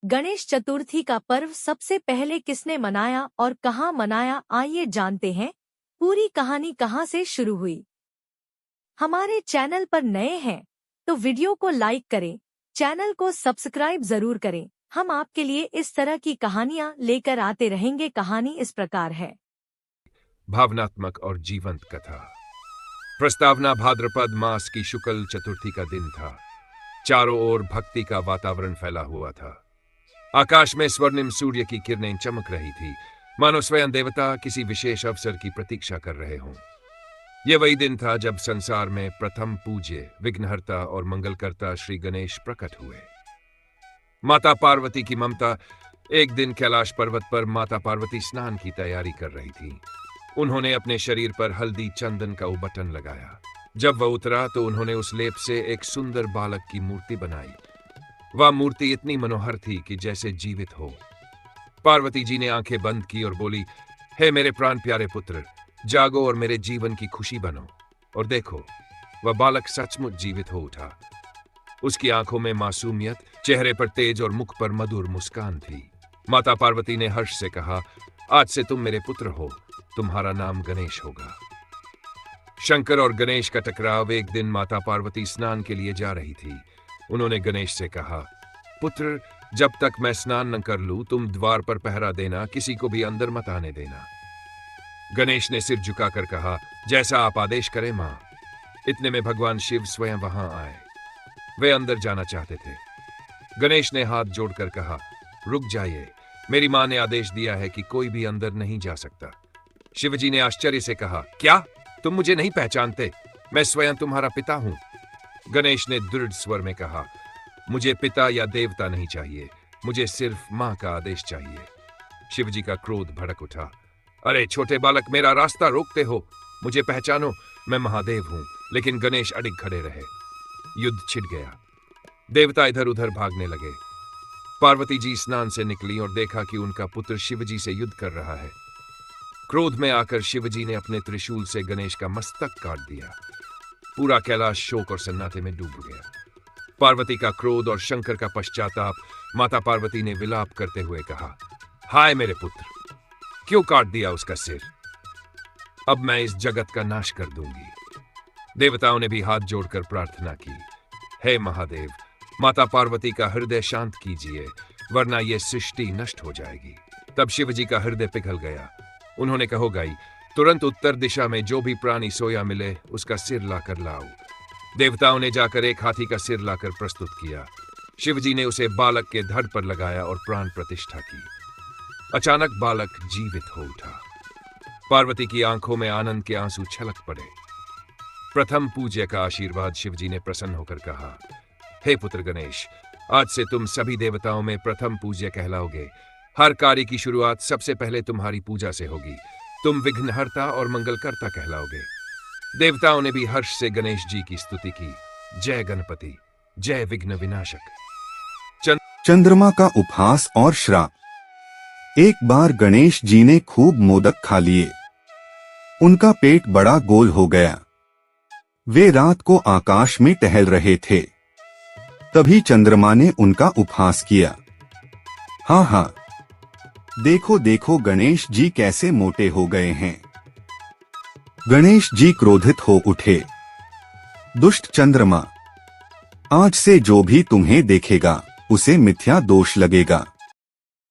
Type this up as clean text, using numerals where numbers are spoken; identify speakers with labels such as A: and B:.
A: गणेश चतुर्थी का पर्व सबसे पहले किसने मनाया और कहाँ मनाया, आइए जानते हैं पूरी कहानी कहाँ से शुरू हुई। हमारे चैनल पर नए हैं तो वीडियो को लाइक करें, चैनल को सब्सक्राइब जरूर करें। हम आपके लिए इस तरह की कहानियां लेकर आते रहेंगे। कहानी इस प्रकार है।
B: भावनात्मक और जीवंत कथा। प्रस्तावना भाद्रपद मास की शुक्ल चतुर्थी का दिन था। चारों ओर भक्ति का वातावरण फैला हुआ था। आकाश में स्वर्णिम सूर्य की किरणें चमक रही थी, मानो स्वयं देवता किसी विशेष अवसर की प्रतीक्षा कर रहे हों। यह वही दिन था जब संसार में प्रथम पूज्य, विघ्नहर्ता और मंगलकर्ता श्री गणेश प्रकट हुए। माता पार्वती की ममता। एक दिन कैलाश पर्वत पर माता पार्वती स्नान की तैयारी कर रही थी। उन्होंने अपने शरीर पर हल्दी चंदन का उबटन लगाया। जब वह उतरा तो उन्होंने उस लेप से एक सुंदर बालक की मूर्ति बनाई। वह मूर्ति इतनी मनोहर थी कि जैसे जीवित हो। पार्वती जी ने आंखें बंद की और बोली, हे मेरे प्राण प्यारे पुत्र, जागो और मेरे जीवन की खुशी बनो। और देखो, वह बालक सचमुच जीवित हो उठा। उसकी आंखों में मासूमियत, चेहरे पर तेज और मुख पर मधुर मुस्कान थी। माता पार्वती ने हर्ष से कहा, आज से तुम मेरे पुत्र हो, तुम्हारा नाम गणेश होगा। शंकर और गणेश का टकराव। एक दिन माता पार्वती स्नान के लिए जा रही थी। उन्होंने गणेश से कहा, पुत्र, जब तक मैं स्नान न कर लूं तुम द्वार पर पहरा देना, किसी को भी अंदर मत आने देना। गणेश ने सिर झुकाकर कहा, जैसा आप आदेश करें मां। इतने में भगवान शिव स्वयं वहां आए। वे अंदर जाना चाहते थे। गणेश ने हाथ जोड़कर कहा, रुक जाइए, मेरी मां ने आदेश दिया है कि कोई भी अंदर नहीं जा सकता। शिवजी ने आश्चर्य से कहा, क्या तुम मुझे नहीं पहचानते? मैं स्वयं तुम्हारा पिता हूं। गणेश ने दृढ़ स्वर में कहा, मुझे पिता या देवता नहीं चाहिए, मुझे सिर्फ मां का आदेश चाहिए। शिवजी का क्रोध भड़क उठा। अरे छोटे बालक, मेरा रास्ता रोकते हो, मुझे पहचानो, मैं महादेव हूं। लेकिन गणेश अडिग खड़े रहे। युद्ध छिड़ गया। देवता इधर उधर भागने लगे। पार्वती जी स्नान से निकली और देखा कि उनका पुत्र शिवजी से युद्ध कर रहा है। क्रोध में आकर शिवजी ने अपने त्रिशूल से गणेश का मस्तक काट दिया। पूरा कैलाश शोक और सन्नाटे में डूब गया। पार्वती का क्रोध और शंकर का पश्चाताप। माता पार्वती ने विलाप करते हुए कहा, हाय मेरे पुत्र, क्यों काट दिया उसका सिर? अब मैं इस जगत का नाश कर दूंगी। देवताओं ने भी हाथ जोड़कर प्रार्थना की, हे महादेव, माता पार्वती का हृदय शांत कीजिए, वरना यह सृष्टि नष्ट हो जाएगी। तब शिवजी का हृदय पिघल गया। उन्होंने कहो गई, तुरंत उत्तर दिशा में जो भी प्राणी सोया मिले उसका सिर लाकर लाओ। देवताओं ने जाकर एक हाथी का सिर लाकर प्रस्तुत किया। शिवजी ने उसे बालक के धड़ पर लगाया और प्राण प्रतिष्ठा की। अचानक बालक जीवित हो उठा। पार्वती की आंखों में आनंद के आंसू छलक पड़े। प्रथम पूज्य का आशीर्वाद। शिवजी ने प्रसन्न होकर कहा, हे पुत्र गणेश, आज से तुम सभी देवताओं में प्रथम पूज्य कहलाओगे। हर कार्य की शुरुआत सबसे पहले तुम्हारी पूजा से होगी। तुम विघ्नहर्ता और मंगलकर्ता कहलाओगे। देवताओं ने भी हर्ष से गणेश जी की स्तुति की। जय गणपति, जय विघ्न विनाशक।
C: चंद्रमा का उपहास और श्राप। एक बार गणेश जी ने खूब मोदक खा लिए। उनका पेट बड़ा गोल हो गया। वे रात को आकाश में टहल रहे थे। तभी चंद्रमा ने उनका उपहास किया। हाँ हाँ, देखो देखो गणेश जी कैसे मोटे हो गए हैं। गणेश जी क्रोधित हो उठे। दुष्ट चंद्रमा, आज से जो भी तुम्हें देखेगा उसे मिथ्या दोष लगेगा।